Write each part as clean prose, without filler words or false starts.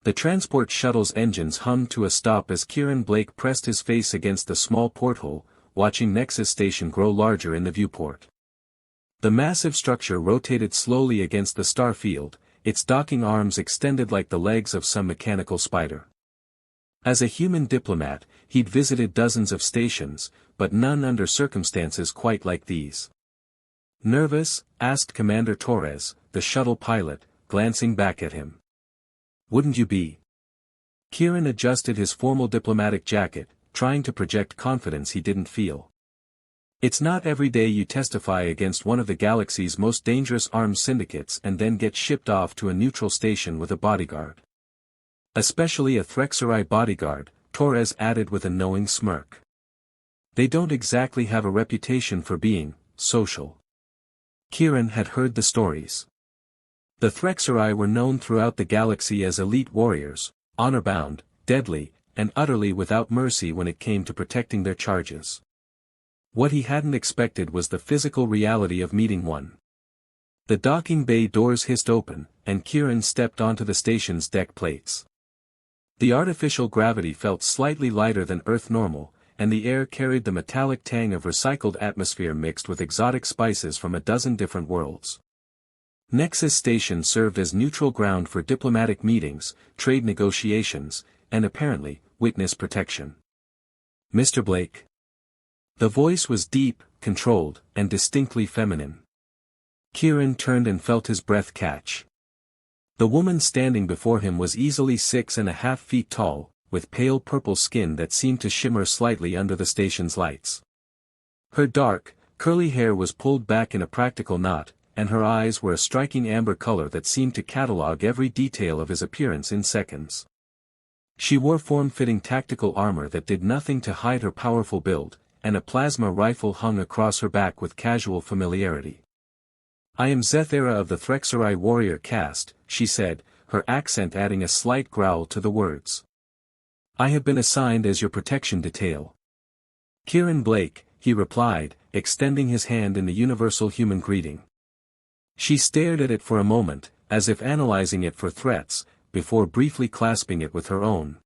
The transport shuttle's engines hummed to a stop as Kieran Blake pressed his face against the small porthole, watching Nexus station grow larger in the viewport. The massive structure rotated slowly against the star field, its docking arms extended like the legs of some mechanical spider. As a human diplomat, he'd visited dozens of stations, but none under circumstances quite like these. "Nervous?" asked Commander Torres, the shuttle pilot, glancing back at him. "Wouldn't you be?" Kieran adjusted his formal diplomatic jacket, trying to project confidence he didn't feel. "It's not every day you testify against one of the galaxy's most dangerous armed syndicates and then get shipped off to a neutral station with a bodyguard. Especially a Threxeri bodyguard," Torres added with a knowing smirk. "They don't exactly have a reputation for being social." Kieran had heard the stories. The Threxeri were known throughout the galaxy as elite warriors, honor-bound, deadly, and utterly without mercy when it came to protecting their charges. What he hadn't expected was the physical reality of meeting one. The docking bay doors hissed open, and Kieran stepped onto the station's deck plates. The artificial gravity felt slightly lighter than Earth normal, and the air carried the metallic tang of recycled atmosphere mixed with exotic spices from a dozen different worlds. Nexus Station served as neutral ground for diplomatic meetings, trade negotiations, and apparently, witness protection. "Mr. Blake?" The voice was deep, controlled, and distinctly feminine. Kieran turned and felt his breath catch. The woman standing before him was easily 6.5 feet tall, with pale purple skin that seemed to shimmer slightly under the station's lights. Her dark, curly hair was pulled back in a practical knot, and her eyes were a striking amber color that seemed to catalog every detail of his appearance in seconds. She wore form-fitting tactical armor that did nothing to hide her powerful build, and a plasma rifle hung across her back with casual familiarity. "I am Zethera of the Threxeri warrior caste," she said, her accent adding a slight growl to the words. "I have been assigned as your protection detail." "Kieran Blake," he replied, extending his hand in the universal human greeting. She stared at it for a moment, as if analyzing it for threats, before briefly clasping it with her own.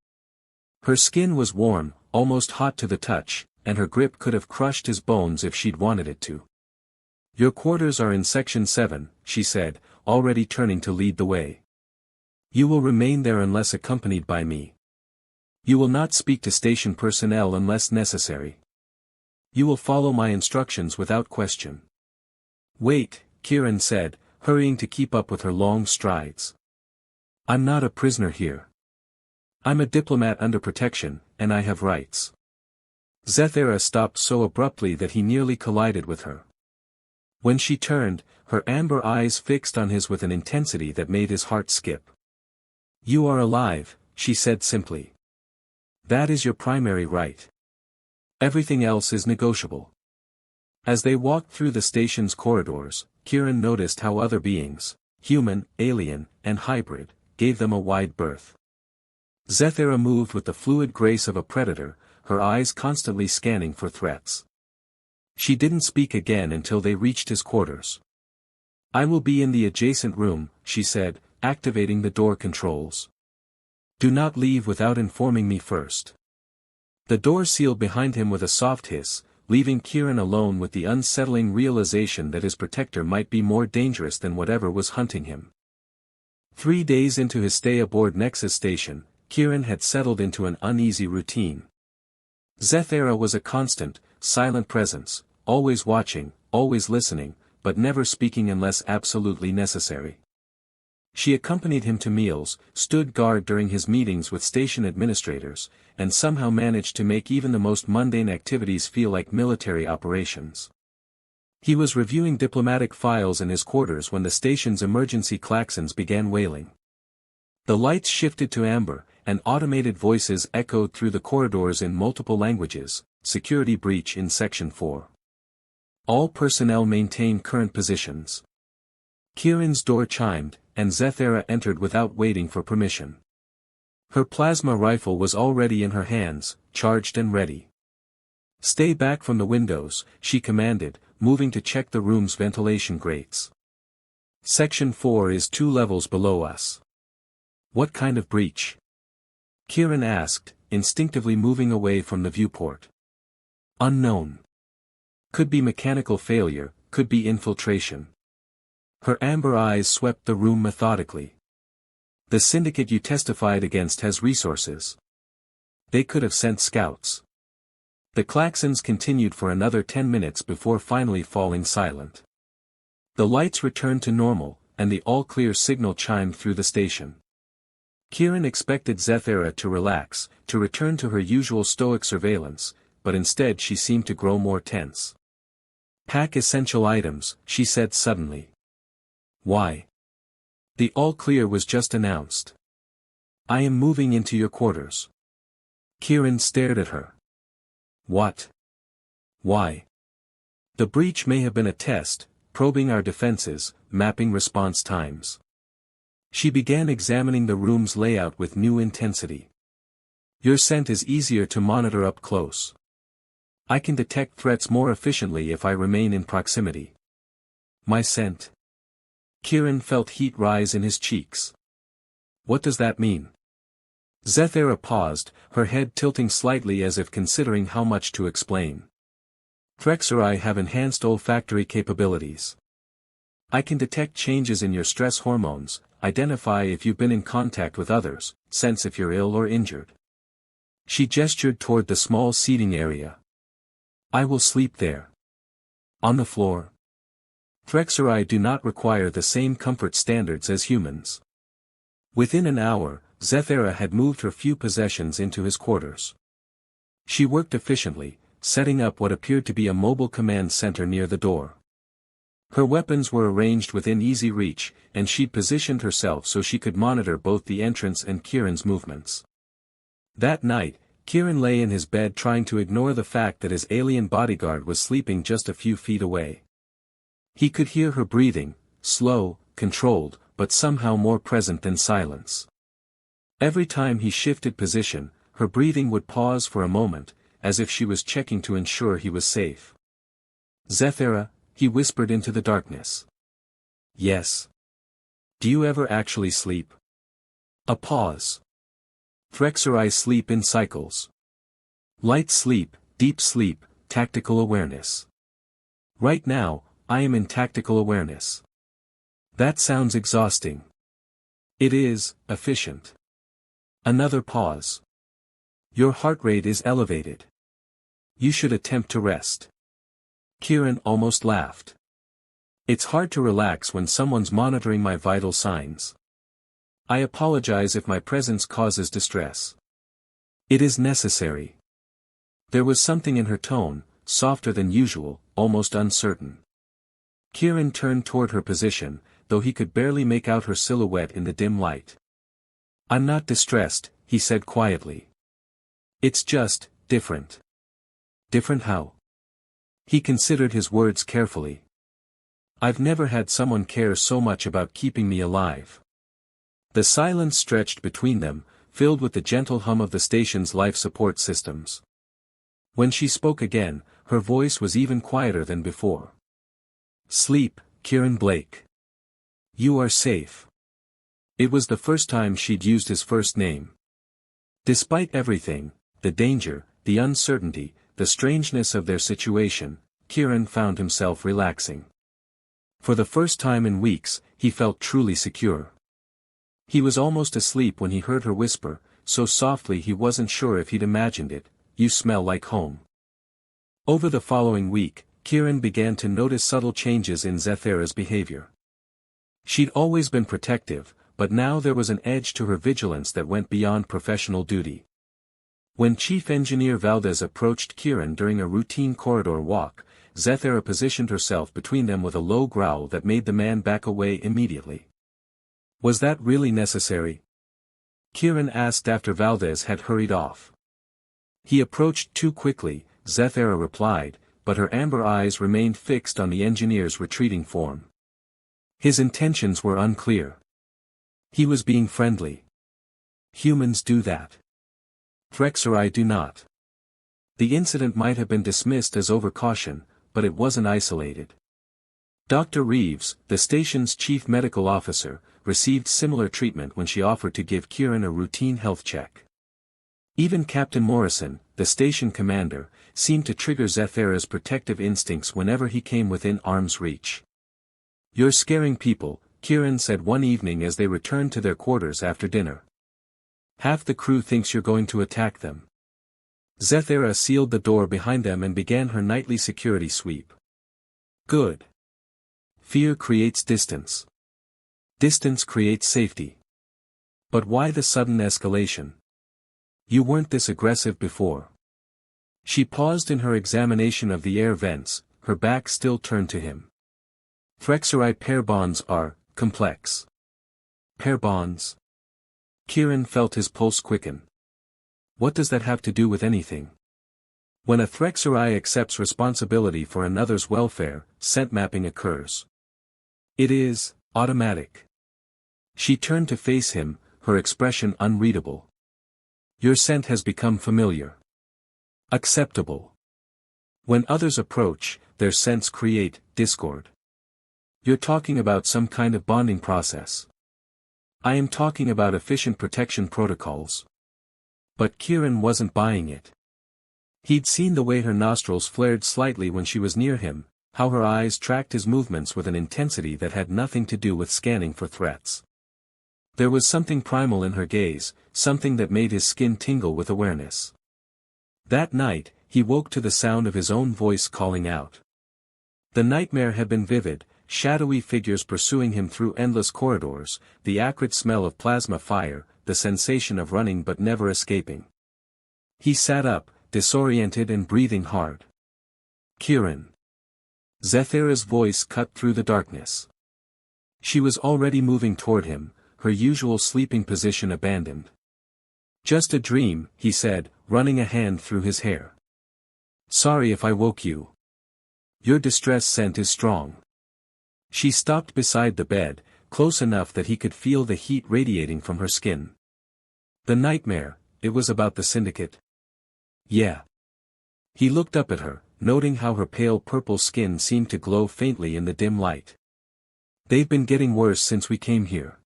Her skin was warm, almost hot to the touch, and her grip could have crushed his bones if she'd wanted it to. "Your quarters are in Section 7, she said, already turning to lead the way. "You will remain there unless accompanied by me. You will not speak to station personnel unless necessary. You will follow my instructions without question." "Wait," Kieran said, hurrying to keep up with her long strides. "I'm not a prisoner here. I'm a diplomat under protection, and I have rights." Zethera stopped so abruptly that he nearly collided with her. When she turned, her amber eyes fixed on his with an intensity that made his heart skip. "You are alive," she said simply. "That is your primary right. Everything else is negotiable." As they walked through the station's corridors, Kieran noticed how other beings, human, alien, and hybrid, gave them a wide berth. Zethera moved with the fluid grace of a predator, her eyes constantly scanning for threats. She didn't speak again until they reached his quarters. "I will be in the adjacent room," she said, activating the door controls. "Do not leave without informing me first." The door sealed behind him with a soft hiss, leaving Kieran alone with the unsettling realization that his protector might be more dangerous than whatever was hunting him. 3 days into his stay aboard Nexus Station, Kieran had settled into an uneasy routine. Zethera was a constant, silent presence, always watching, always listening, but never speaking unless absolutely necessary. She accompanied him to meals, stood guard during his meetings with station administrators, and somehow managed to make even the most mundane activities feel like military operations. He was reviewing diplomatic files in his quarters when the station's emergency klaxons began wailing. The lights shifted to amber, and automated voices echoed through the corridors in multiple languages. "Security breach in Section 4. All personnel maintain current positions." Kieran's door chimed, and Zethera entered without waiting for permission. Her plasma rifle was already in her hands, charged and ready. "Stay back from the windows," she commanded, moving to check the room's ventilation grates. "Section 4 is 2 levels below us." What kind of breach? Kieran asked, instinctively moving away from the viewport. Unknown. Could be mechanical failure, could be infiltration. Her amber eyes swept the room methodically. The syndicate you testified against has resources. They could have sent scouts. The klaxons continued for another 10 minutes before finally falling silent. The lights returned to normal, and the all-clear signal chimed through the station. Kieran expected Zethera to relax, to return to her usual stoic surveillance, but instead she seemed to grow more tense. Pack essential items, she said suddenly. Why? The all-clear was just announced. I am moving into your quarters. Kieran stared at her. What? Why? The breach may have been a test, probing our defenses, mapping response times. She began examining the room's layout with new intensity. Your scent is easier to monitor up close. I can detect threats more efficiently if I remain in proximity. My scent? Kieran felt heat rise in his cheeks. What does that mean? Zethera paused, her head tilting slightly as if considering how much to explain. Trexeri have enhanced olfactory capabilities. I can detect changes in your stress hormones, identify if you've been in contact with others, sense if you're ill or injured. She gestured toward the small seating area. I will sleep there. On the floor. Trexeri do not require the same comfort standards as humans. Within an hour, Zethera had moved her few possessions into his quarters. She worked efficiently, setting up what appeared to be a mobile command center near the door. Her weapons were arranged within easy reach, and she'd positioned herself so she could monitor both the entrance and Kieran's movements. That night, Kieran lay in his bed trying to ignore the fact that his alien bodyguard was sleeping just a few feet away. He could hear her breathing, slow, controlled, but somehow more present than silence. Every time he shifted position, her breathing would pause for a moment, as if she was checking to ensure he was safe. Zethera, he whispered into the darkness. Yes. Do you ever actually sleep? A pause. Trexeri sleep in cycles. Light sleep, deep sleep, tactical awareness. Right now, I am in tactical awareness. That sounds exhausting. It is, efficient. Another pause. Your heart rate is elevated. You should attempt to rest. Kieran almost laughed. It's hard to relax when someone's monitoring my vital signs. I apologize if my presence causes distress. It is necessary. There was something in her tone, softer than usual, almost uncertain. Kieran turned toward her position, though he could barely make out her silhouette in the dim light. I'm not distressed, he said quietly. It's just, different. Different how? He considered his words carefully. I've never had someone care so much about keeping me alive. The silence stretched between them, filled with the gentle hum of the station's life support systems. When she spoke again, her voice was even quieter than before. Sleep, Kieran Blake. You are safe. It was the first time she'd used his first name. Despite everything, the danger, the uncertainty, the strangeness of their situation, Kieran found himself relaxing. For the first time in weeks, he felt truly secure. He was almost asleep when he heard her whisper, so softly he wasn't sure if he'd imagined it, you smell like home. Over the following week, Kieran began to notice subtle changes in Zethera's behavior. She'd always been protective, but now there was an edge to her vigilance that went beyond professional duty. When Chief Engineer Valdez approached Kieran during a routine corridor walk, Zethera positioned herself between them with a low growl that made the man back away immediately. Was that really necessary? Kieran asked after Valdez had hurried off. He approached too quickly, Zethera replied, but her amber eyes remained fixed on the engineer's retreating form. His intentions were unclear. He was being friendly. Humans do that. Trexeri do not. The incident might have been dismissed as overcaution, but it wasn't isolated. Dr. Reeves, the station's chief medical officer, received similar treatment when she offered to give Kieran a routine health check. Even Captain Morrison, the station commander, seemed to trigger Zethara's protective instincts whenever he came within arm's reach. "You're scaring people," Kieran said one evening as they returned to their quarters after dinner. "Half the crew thinks you're going to attack them." Zethara sealed the door behind them and began her nightly security sweep. "Good. Fear creates distance. Distance creates safety. But why the sudden escalation? You weren't this aggressive before." She paused in her examination of the air vents, her back still turned to him. "Threxeri pair bonds are complex." "Pair bonds?" Kieran felt his pulse quicken. "What does that have to do with anything?" "When a Threxeri accepts responsibility for another's welfare, scent mapping occurs. It is automatic." She turned to face him, her expression unreadable. "Your scent has become familiar. Acceptable. When others approach, their scents create discord. You're talking about some kind of bonding process." "I am talking about efficient protection protocols." But Kieran wasn't buying it. He'd seen the way her nostrils flared slightly when she was near him, how her eyes tracked his movements with an intensity that had nothing to do with scanning for threats. There was something primal in her gaze, something that made his skin tingle with awareness. That night, he woke to the sound of his own voice calling out. The nightmare had been vivid, shadowy figures pursuing him through endless corridors, the acrid smell of plasma fire, the sensation of running but never escaping. He sat up, disoriented and breathing hard. "Kieran." Zethara's voice cut through the darkness. She was already moving toward him, her usual sleeping position abandoned. "Just a dream," he said, running a hand through his hair. "Sorry if I woke you. Your distress scent is strong." She stopped beside the bed, close enough that he could feel the heat radiating from her skin. "The nightmare, it was about the Syndicate?" "Yeah." He looked up at her, noting how her pale purple skin seemed to glow faintly in the dim light. "They've been getting worse since we came here."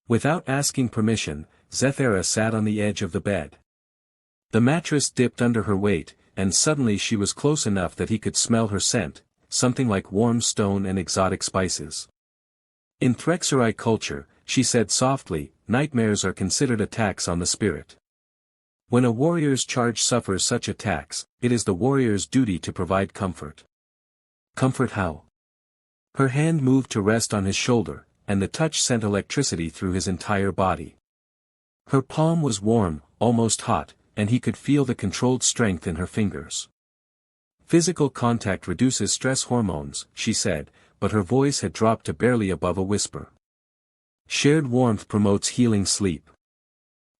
Without asking permission, Zethara sat on the edge of the bed. The mattress dipped under her weight, and suddenly she was close enough that he could smell her scent, something like warm stone and exotic spices. "In Threxeri culture," she said softly, "nightmares are considered attacks on the spirit. When a warrior's charge suffers such attacks, it is the warrior's duty to provide comfort." "Comfort how?" Her hand moved to rest on his shoulder, and the touch sent electricity through his entire body. Her palm was warm, almost hot, and he could feel the controlled strength in her fingers. "Physical contact reduces stress hormones," she said, but her voice had dropped to barely above a whisper. "Shared warmth promotes healing sleep."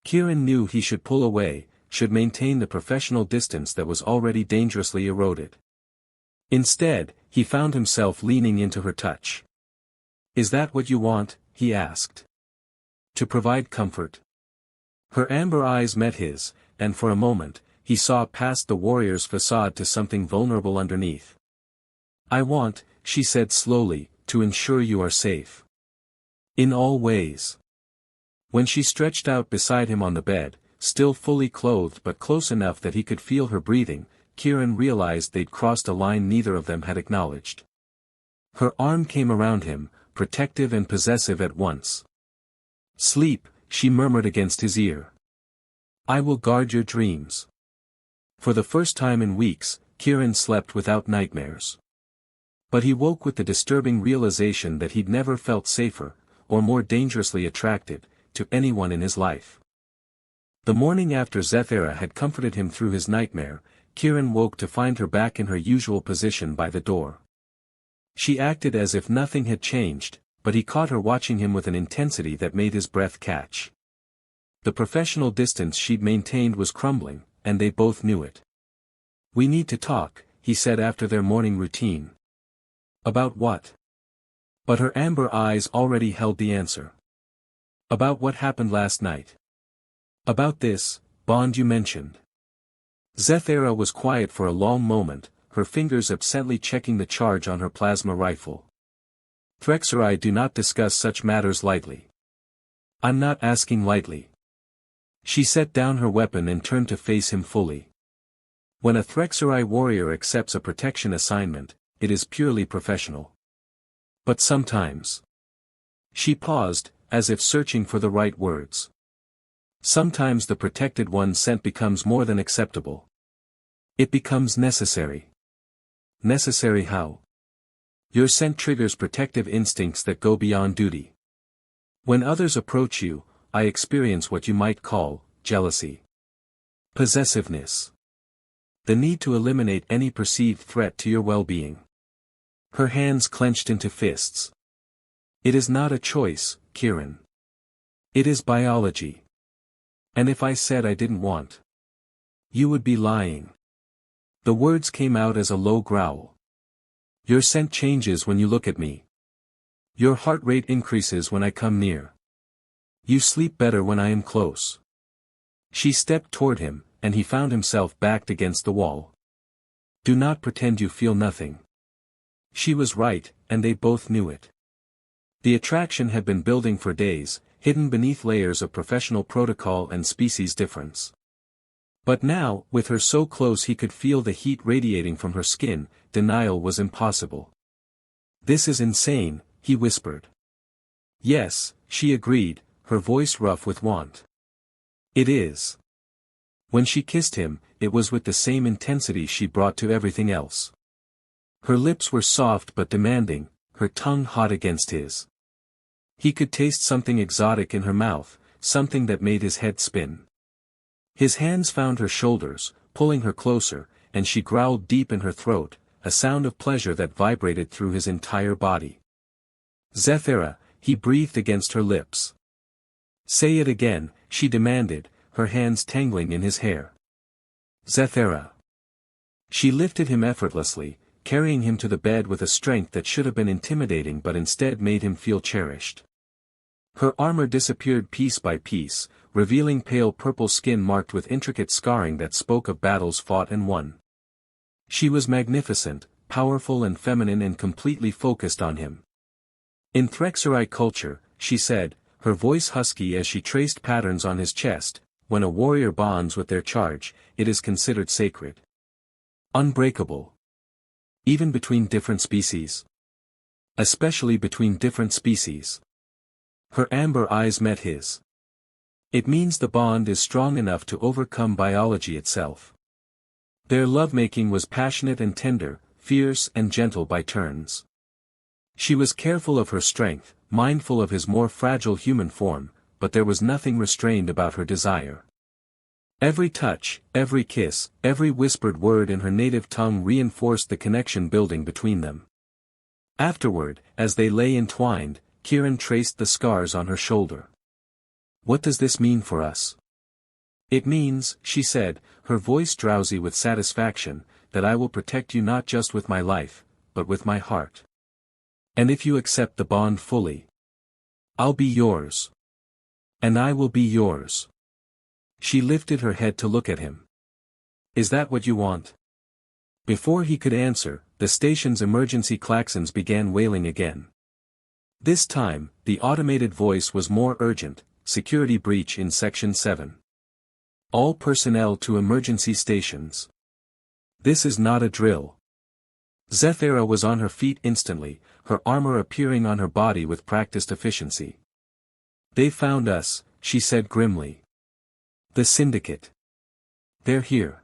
Kieran knew he should pull away, should maintain the professional distance that was already dangerously eroded. Instead, he found himself leaning into her touch. "Is that what you want?" he asked. "To provide comfort?" Her amber eyes met his, and for a moment, he saw past the warrior's facade to something vulnerable underneath. "I want," she said slowly, "to ensure you are safe. In all ways." When she stretched out beside him on the bed, still fully clothed but close enough that he could feel her breathing, Kieran realized they'd crossed a line neither of them had acknowledged. Her arm came around him, protective and possessive at once. "Sleep," she murmured against his ear. "I will guard your dreams." For the first time in weeks, Kieran slept without nightmares. But he woke with the disturbing realization that he'd never felt safer, or more dangerously attracted, to anyone in his life. The morning after Zethara had comforted him through his nightmare, Kieran woke to find her back in her usual position by the door. She acted as if nothing had changed, but he caught her watching him with an intensity that made his breath catch. The professional distance she'd maintained was crumbling, and they both knew it. "We need to talk," he said after their morning routine. "About what?" But her amber eyes already held the answer. "About what happened last night. About this bond you mentioned." Zethara was quiet for a long moment, her fingers absently checking the charge on her plasma rifle. Threxeri do not discuss such matters lightly. I'm not asking lightly. She set down her weapon and turned to face him fully. When a Threxeri warrior accepts a protection assignment, it is purely professional. But sometimes. She paused, as if searching for the right words. Sometimes the protected one's scent becomes more than acceptable. It becomes necessary. Necessary how? Your scent triggers protective instincts that go beyond duty. When others approach you, I experience what you might call jealousy. Possessiveness. The need to eliminate any perceived threat to your well-being. Her hands clenched into fists. It is not a choice, Kieran. It is biology. And if I said I didn't want, you would be lying. The words came out as a low growl. Your scent changes when you look at me. Your heart rate increases when I come near. You sleep better when I am close. She stepped toward him, and he found himself backed against the wall. Do not pretend you feel nothing. She was right, and they both knew it. The attraction had been building for days, hidden beneath layers of professional protocol and species difference. But now, with her so close he could feel the heat radiating from her skin, denial was impossible. This is insane, he whispered. Yes, she agreed, her voice rough with want. It is. When she kissed him, it was with the same intensity she brought to everything else. Her lips were soft but demanding, her tongue hot against his. He could taste something exotic in her mouth, something that made his head spin. His hands found her shoulders, pulling her closer, and she growled deep in her throat, a sound of pleasure that vibrated through his entire body. Zethera, he breathed against her lips. Say it again, she demanded, her hands tangling in his hair. Zethera. She lifted him effortlessly, carrying him to the bed with a strength that should have been intimidating but instead made him feel cherished. Her armor disappeared piece by piece, revealing pale purple skin marked with intricate scarring that spoke of battles fought and won. She was magnificent, powerful and feminine and completely focused on him. In Threxeri culture, she said, her voice husky as she traced patterns on his chest, when a warrior bonds with their charge, it is considered sacred. Unbreakable. Even between different species. Especially between different species. Her amber eyes met his. It means the bond is strong enough to overcome biology itself. Their lovemaking was passionate and tender, fierce and gentle by turns. She was careful of her strength, mindful of his more fragile human form, but there was nothing restrained about her desire. Every touch, every kiss, every whispered word in her native tongue reinforced the connection building between them. Afterward, as they lay entwined, Kieran traced the scars on her shoulder. What does this mean for us? It means, she said, her voice drowsy with satisfaction, that I will protect you not just with my life, but with my heart. And if you accept the bond fully, I'll be yours. And I will be yours. She lifted her head to look at him. Is that what you want? Before he could answer, the station's emergency klaxons began wailing again. This time, the automated voice was more urgent. Security breach in Section 7. All personnel to emergency stations. This is not a drill. Zethera was on her feet instantly, her armor appearing on her body with practiced efficiency. They found us, she said grimly. The Syndicate. They're here.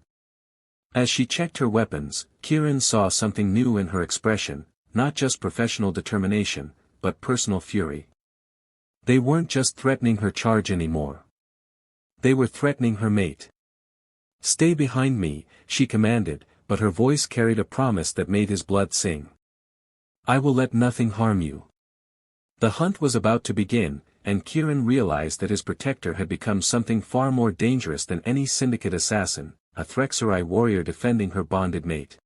As she checked her weapons, Kieran saw something new in her expression, not just professional determination, but personal fury. They weren't just threatening her charge anymore. They were threatening her mate. Stay behind me, she commanded, but her voice carried a promise that made his blood sing. I will let nothing harm you. The hunt was about to begin, and Kieran realized that his protector had become something far more dangerous than any Syndicate assassin, a Threxeri warrior defending her bonded mate.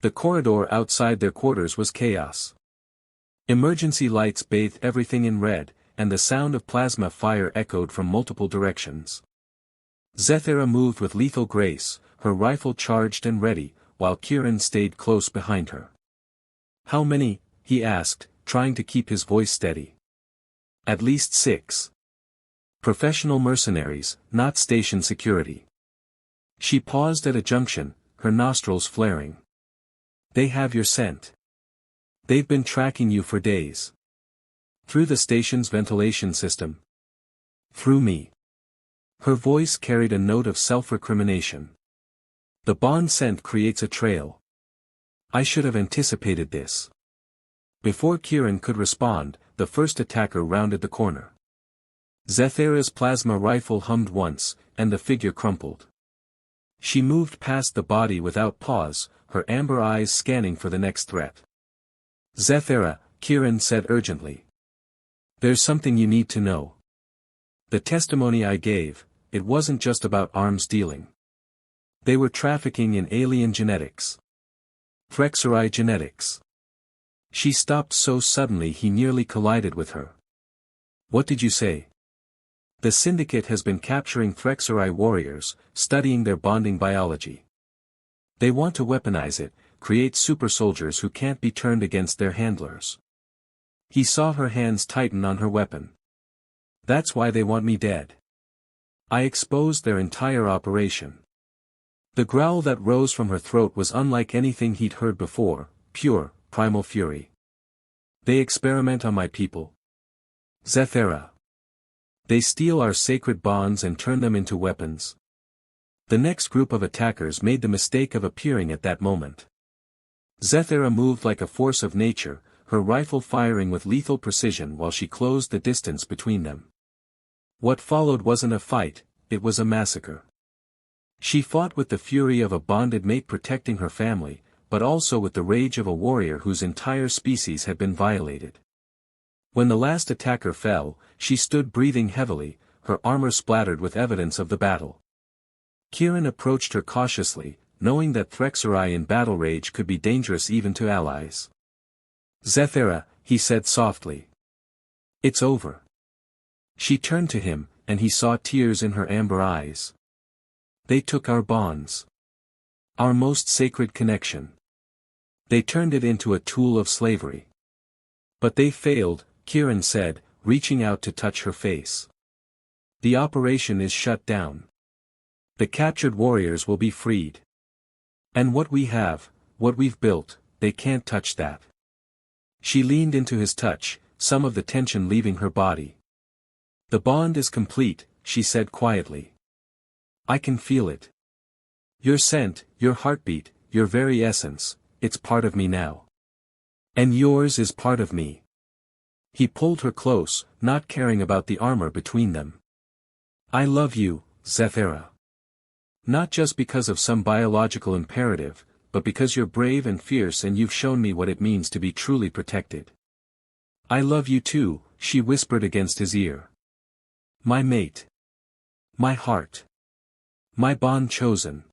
The corridor outside their quarters was chaos. Emergency lights bathed everything in red, and the sound of plasma fire echoed from multiple directions. Zethera moved with lethal grace, her rifle charged and ready, while Kieran stayed close behind her. How many? He asked, trying to keep his voice steady. At least 6. Professional mercenaries, not station security. She paused at a junction, her nostrils flaring. They have your scent. They've been tracking you for days. Through the station's ventilation system. Through me. Her voice carried a note of self-recrimination. The bond scent creates a trail. I should have anticipated this. Before Kieran could respond, the first attacker rounded the corner. Zethera's plasma rifle hummed once, and the figure crumpled. She moved past the body without pause, her amber eyes scanning for the next threat. Zethera, Kieran said urgently. There's something you need to know. The testimony I gave, it wasn't just about arms dealing. They were trafficking in alien genetics. Threxeri genetics. She stopped so suddenly he nearly collided with her. What did you say? The Syndicate has been capturing Threxeri warriors, studying their bonding biology. They want to weaponize it, create super soldiers who can't be turned against their handlers. He saw her hands tighten on her weapon. That's why they want me dead. I exposed their entire operation. The growl that rose from her throat was unlike anything he'd heard before, pure, primal fury. They experiment on my people. Zethera. They steal our sacred bonds and turn them into weapons. The next group of attackers made the mistake of appearing at that moment. Zethera moved like a force of nature, her rifle firing with lethal precision while she closed the distance between them. What followed wasn't a fight, it was a massacre. She fought with the fury of a bonded mate protecting her family, but also with the rage of a warrior whose entire species had been violated. When the last attacker fell, she stood breathing heavily, her armor splattered with evidence of the battle. Kieran approached her cautiously, knowing that Threxeri in battle rage could be dangerous even to allies. Zethera, he said softly. It's over. She turned to him, and he saw tears in her amber eyes. They took our bonds. Our most sacred connection. They turned it into a tool of slavery. But they failed, Kieran said, reaching out to touch her face. The operation is shut down. The captured warriors will be freed. And what we have, what we've built, they can't touch that. She leaned into his touch, some of the tension leaving her body. The bond is complete, she said quietly. I can feel it. Your scent, your heartbeat, your very essence, it's part of me now. And yours is part of me. He pulled her close, not caring about the armor between them. I love you, Zethera. Not just because of some biological imperative, but because you're brave and fierce and you've shown me what it means to be truly protected. I love you too, she whispered against his ear. My mate. My heart. My bond chosen.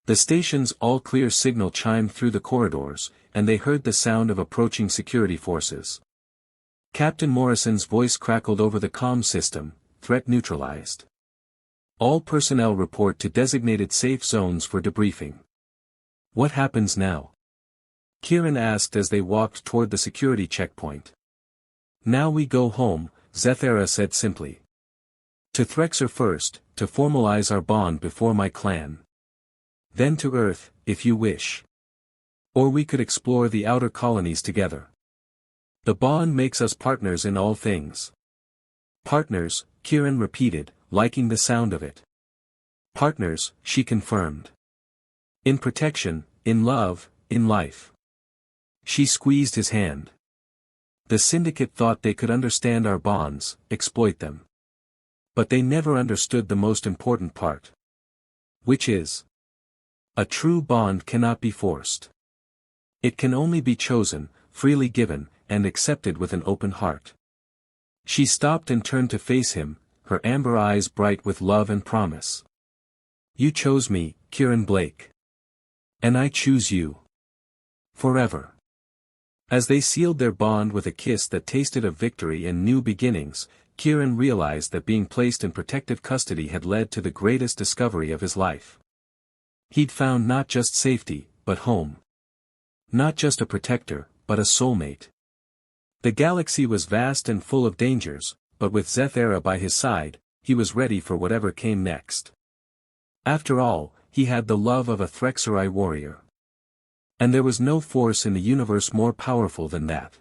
The station's all-clear signal chimed through the corridors, and they heard the sound of approaching security forces. Captain Morrison's voice crackled over the comm system, threat neutralized. All personnel report to designated safe zones for debriefing. What happens now? Kieran asked as they walked toward the security checkpoint. Now we go home, Zethera said simply. To Threxer first, to formalize our bond before my clan. Then to Earth, if you wish. Or we could explore the outer colonies together. The bond makes us partners in all things. Partners, Kieran repeated, liking the sound of it. Partners, she confirmed. In protection, in love, in life. She squeezed his hand. The Syndicate thought they could understand our bonds, exploit them. But they never understood the most important part. Which is, a true bond cannot be forced. It can only be chosen, freely given, and accepted with an open heart. She stopped and turned to face him, her amber eyes bright with love and promise. You chose me, Kieran Blake. And I choose you. Forever. As they sealed their bond with a kiss that tasted of victory and new beginnings, Kieran realized that being placed in protective custody had led to the greatest discovery of his life. He'd found not just safety, but home. Not just a protector, but a soulmate. The galaxy was vast and full of dangers, but with Zethara by his side, he was ready for whatever came next. After all, he had the love of a Threxeri warrior. And there was no force in the universe more powerful than that.